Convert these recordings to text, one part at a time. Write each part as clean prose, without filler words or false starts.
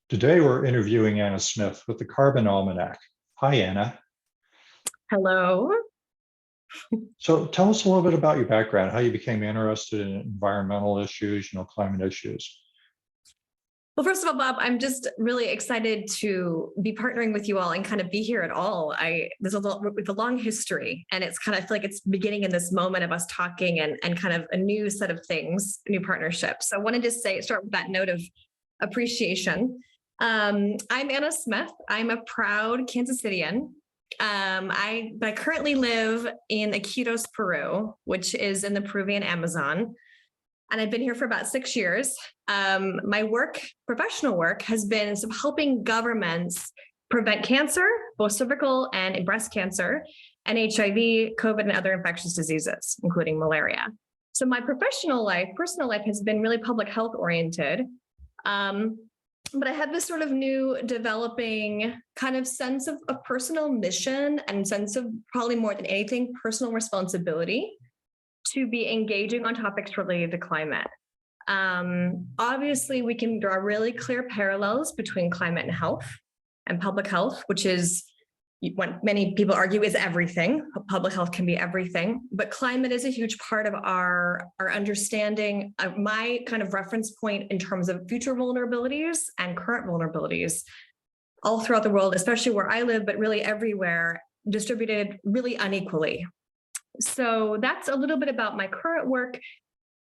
Today, we're interviewing Anna Smith with the Carbon Almanac. Hi, Anna. Hello. So tell us a little bit about your background, how you became interested in environmental issues, climate issues. Well, first of all, Bob, I'm just really excited to be partnering with you all and kind of be here at all. There's a long history, and it's kind of, I feel like it's beginning in this moment of us talking and kind of a new set of things, new partnerships. So I wanted to start with that note of appreciation. I'm Anna Smith. I'm a proud Kansas Citian. I currently live in Iquitos, Peru, which is in the Peruvian Amazon. And I've been here for about 6 years. My professional work, has been helping governments prevent cancer, both cervical and breast cancer, and HIV, COVID, and other infectious diseases, including malaria. So my personal life has been really public health oriented. But I have this sort of new developing kind of sense of a personal mission and sense of, probably more than anything, personal responsibility to be engaging on topics related to climate. Obviously, we can draw really clear parallels between climate and health and public health, which is what many people argue is everything. Public health can be everything, but climate is a huge part of our understanding. Of my kind of reference point in terms of future vulnerabilities and current vulnerabilities all throughout the world, especially where I live, but really everywhere, distributed really unequally. So that's a little bit about my current work.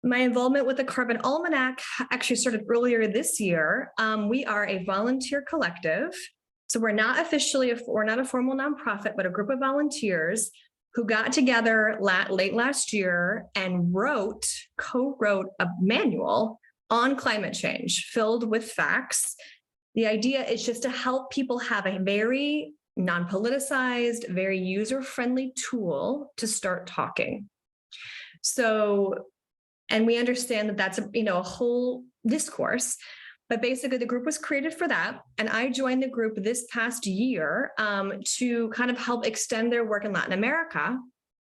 My involvement with the Carbon Almanac actually started earlier this year. We are a volunteer collective. So we're not a formal nonprofit, but a group of volunteers who got together late last year and co-wrote a manual on climate change filled with facts. The idea is just to help people have a very non-politicized, very user-friendly tool to start talking. So, and we understand that that's a whole discourse, but basically the group was created for that. And I joined the group this past year to kind of help extend their work in Latin America,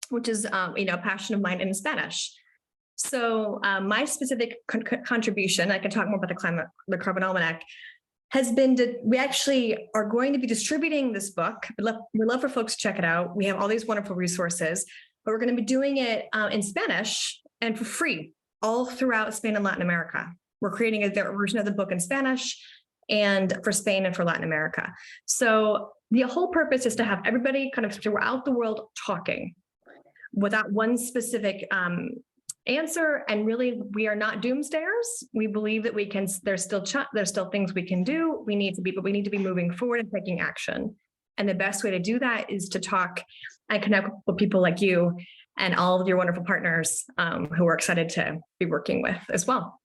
which is a passion of mine in Spanish. So my specific contribution, I can talk more about the Carbon Almanac, has been we actually are going to be distributing this book. We'd love for folks to check it out. We have all these wonderful resources, but we're going to be doing it in Spanish and for free all throughout Spain and Latin America. We're creating a version of the book in Spanish and for Spain and for Latin America. So the whole purpose is to have everybody kind of throughout the world talking without one specific answer. And really, we are not doomsdayers. We believe that there's still things we can do. We need to be moving forward and taking action. And the best way to do that is to talk and connect with people like you and all of your wonderful partners who we're excited to be working with as well.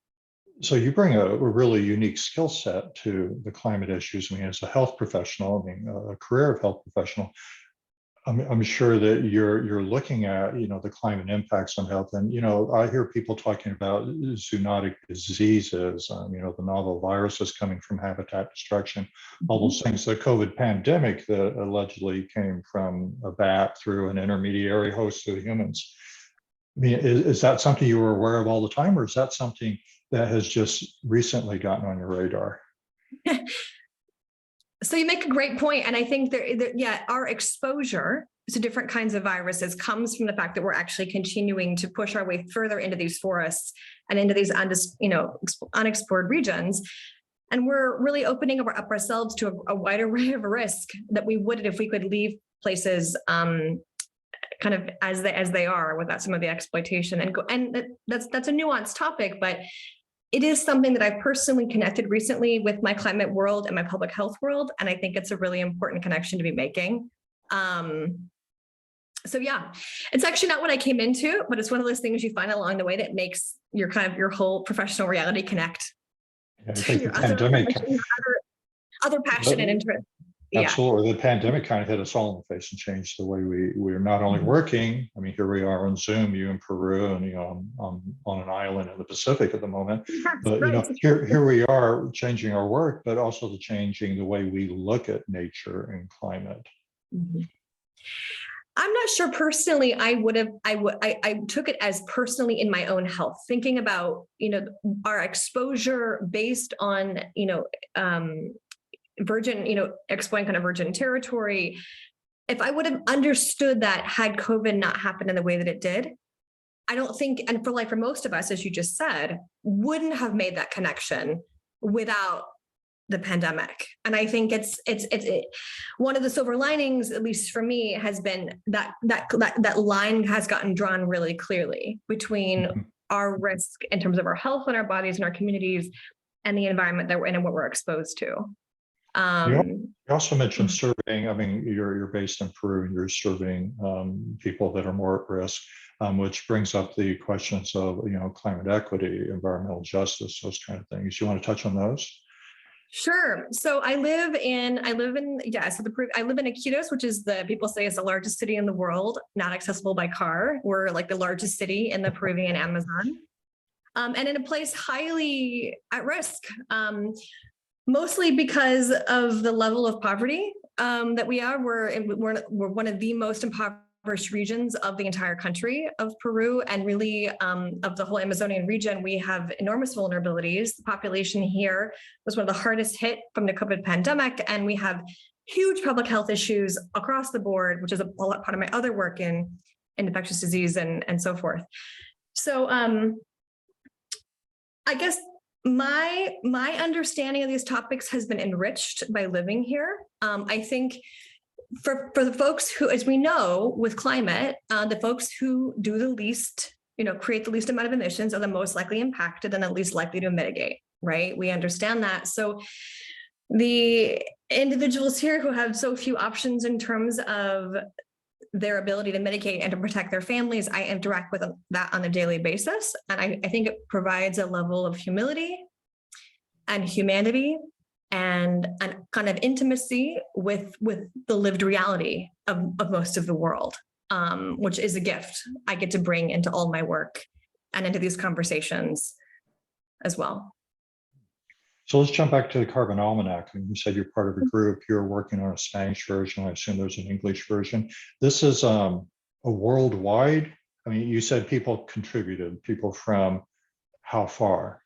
So you bring a really unique skill set to the climate issues. I mean, as a health professional, a career of health professional, I'm sure that you're looking at the climate impacts on health, and I hear people talking about zoonotic diseases, the novel viruses coming from habitat destruction, all those things. The COVID pandemic that allegedly came from a bat through an intermediary host to humans. I mean, is that something you were aware of all the time, or is that something that has just recently gotten on your radar? So you make a great point. And I think our exposure to different kinds of viruses comes from the fact that we're actually continuing to push our way further into these forests and into these unexplored regions. And we're really opening up ourselves to a wide array of risk that we wouldn't if we could leave places kind of as they are without some of the exploitation. And that's a nuanced topic, but it is something that I've personally connected recently with my climate world and my public health world. And I think it's a really important connection to be making. So yeah, it's actually not what I came into, but it's one of those things you find along the way that makes your whole professional reality connect. Yeah, I think the pandemic, other passion and interest. Absolutely. The pandemic kind of hit us all in the face and changed the way we're not only working. I mean, here we are on Zoom, you in Peru, and on an island in the Pacific at the moment. But here we are changing our work, but also changing the way we look at nature and climate. I'm not sure personally. I took it as personally in my own health, thinking about, our exposure based on, virgin, exploring kind of virgin territory. If I would have understood that had COVID not happened in the way that it did, I don't think, and for most of us, as you just said, wouldn't have made that connection without the pandemic. And I think it's one of the silver linings, at least for me, has been that line has gotten drawn really clearly between our risk in terms of our health and our bodies and our communities and the environment that we're in and what we're exposed to. You also mentioned surveying. I mean, you're based in Peru and you're surveying people that are more at risk, which brings up the questions of, climate equity, environmental justice, those kind of things. You want to touch on those? Sure. So I live in Iquitos, which is people say is the largest city in the world, not accessible by car. We're like the largest city in the Peruvian Amazon, and in a place highly at risk, mostly because of the level of poverty that we are. We're one of the most impoverished regions of the entire country of Peru, and really of the whole Amazonian region. We have enormous vulnerabilities. The population here was one of the hardest hit from the COVID pandemic, and we have huge public health issues across the board, which is a lot part of my other work in infectious disease and so forth. So I guess my understanding of these topics has been enriched by living here. I think for the folks who, as we know, with climate, the folks who do the least, create the least amount of emissions are the most likely impacted and the least likely to mitigate, right? We understand that. So the individuals here who have so few options in terms of their ability to mitigate and to protect their families, I interact with that on a daily basis. And I think it provides a level of humility and humanity and kind of intimacy with the lived reality of most of the world, which is a gift I get to bring into all my work and into these conversations as well. So let's jump back to the Carbon Almanac. And you said you're part of a group. You're working on a Spanish version. I assume there's an English version. This is a worldwide. I mean, you said people contributed. People from how far?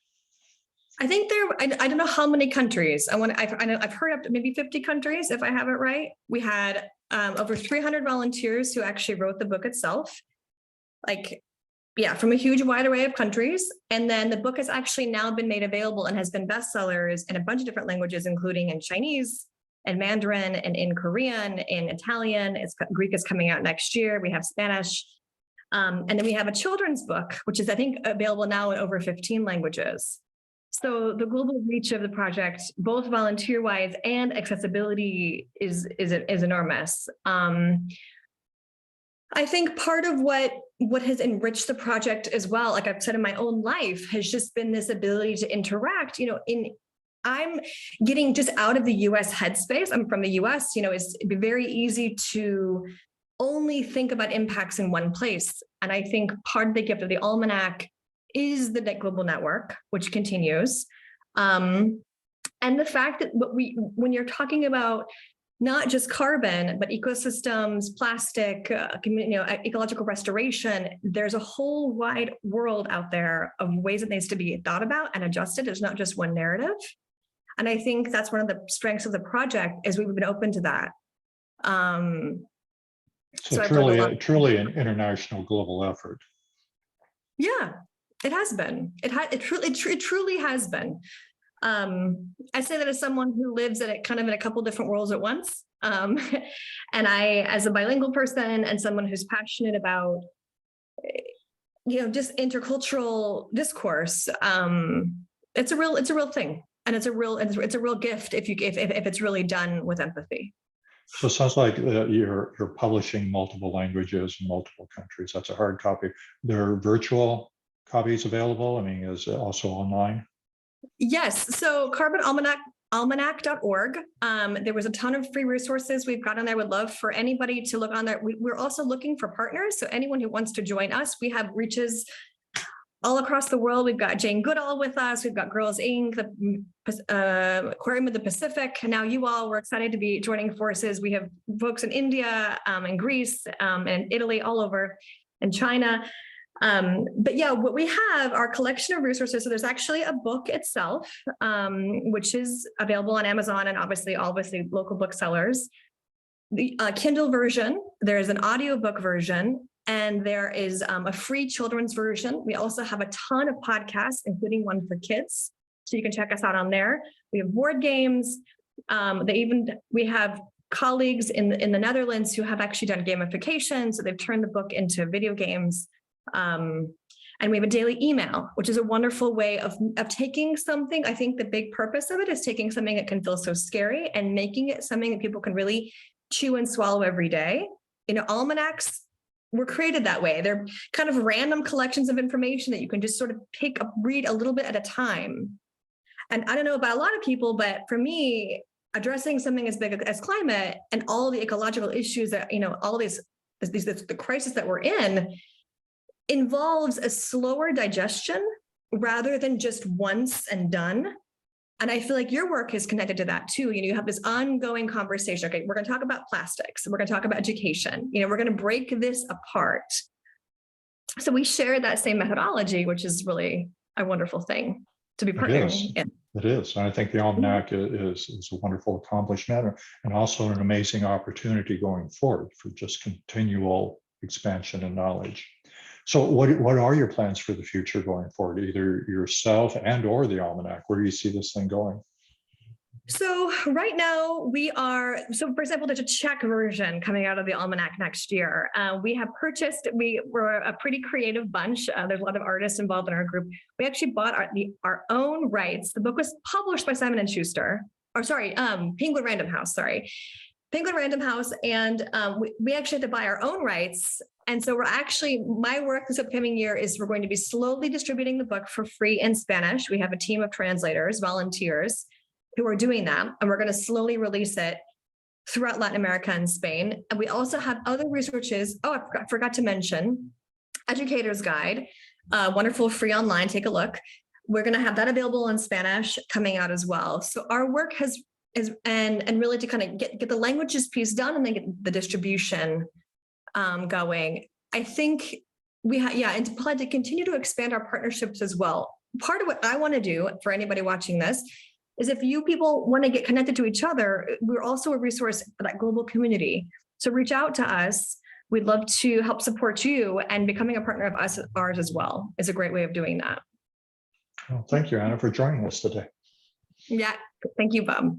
I think I don't know how many countries. I've heard up to maybe 50 countries, if I have it right. We had over 300 volunteers who actually wrote the book itself, from a huge wide array of countries. And then the book has actually now been made available and has been bestsellers in a bunch of different languages, including in Chinese and Mandarin and in Korean, in Italian. Greek is coming out next year. We have Spanish. And then we have a children's book, which is, I think, available now in over 15 languages. So the global reach of the project, both volunteer-wise and accessibility, is enormous. I think part of what has enriched the project as well, like I've said in my own life, has just been this ability to interact. I'm getting just out of the US headspace. I'm from the US, it's very easy to only think about impacts in one place. And I think part of the gift of the Almanac is the global network, which continues. And the fact that when you're talking about not just carbon, but ecosystems, plastic, ecological restoration, there's a whole wide world out there of ways it needs to be thought about and adjusted. There's not just one narrative. And I think that's one of the strengths of the project, is we've been open to that. So truly an international global effort. Yeah, it has been. It truly has been. I say that as someone who lives in a couple different worlds at once. And I, as a bilingual person and someone who's passionate about, just intercultural discourse, it's a real thing. And it's a real gift if it's really done with empathy. So it sounds like you're publishing multiple languages in multiple countries. That's a hard copy. There are virtual copies available. I mean, is it also online? Yes. So carbonalmanac.org. There was a ton of free resources we've got on there. Would love for anybody to look on there. We're also looking for partners. So anyone who wants to join us, we have reaches all across the world. We've got Jane Goodall with us. We've got Girls Inc., the Aquarium of the Pacific. And now you all, we're excited to be joining forces. We have folks in India and Greece and Italy, all over, and China. But yeah, what we have are a collection of resources. So there's actually a book itself, which is available on Amazon and obviously local booksellers. The Kindle version, there's an audiobook version, and there is a free children's version. We also have a ton of podcasts, including one for kids. So you can check us out on there. We have board games. We have colleagues in the Netherlands who have actually done gamification. So they've turned the book into video games. And we have a daily email, which is a wonderful way of taking something. I think the big purpose of it is taking something that can feel so scary and making it something that people can really chew and swallow every day. Almanacs were created that way. They're kind of random collections of information that you can just sort of read a little bit at a time. And I don't know about a lot of people, but for me, addressing something as big as climate and all the ecological issues that, all the crisis that we're in, involves a slower digestion rather than just once and done. And I feel like your work is connected to that too. You have this ongoing conversation. Okay, we're going to talk about plastics. We're going to talk about education. We're going to break this apart. So we share that same methodology, which is really a wonderful thing to be partnering in. It is. And I think the Almanac is a wonderful accomplishment and also an amazing opportunity going forward for just continual expansion and knowledge. So what are your plans for the future going forward, either yourself and or the Almanac? Where do you see this thing going? So right now for example, there's a Czech version coming out of the Almanac next year. We have purchased, we're a pretty creative bunch. There's a lot of artists involved in our group. We actually bought our own rights. The book was published by Simon & Schuster, Penguin Random House, Penguin Random House. And we actually had to buy our own rights. And so my work this upcoming year is we're going to be slowly distributing the book for free in Spanish. We have a team of translators, volunteers, who are doing that. And we're going to slowly release it throughout Latin America and Spain. And we also have other resources. Oh, I forgot to mention Educator's Guide, wonderful free online, take a look. We're going to have that available in Spanish coming out as well. So our work and really to kind of get the languages piece done and then get the distribution going. I think and to plan to continue to expand our partnerships as well. Part of what I want to do for anybody watching this is if you people want to get connected to each other, we're also a resource for that global community. So reach out to us. We'd love to help support you, and becoming a partner of ours as well is a great way of doing that. Well, thank you, Anna, for joining us today. Yeah, thank you, Bob.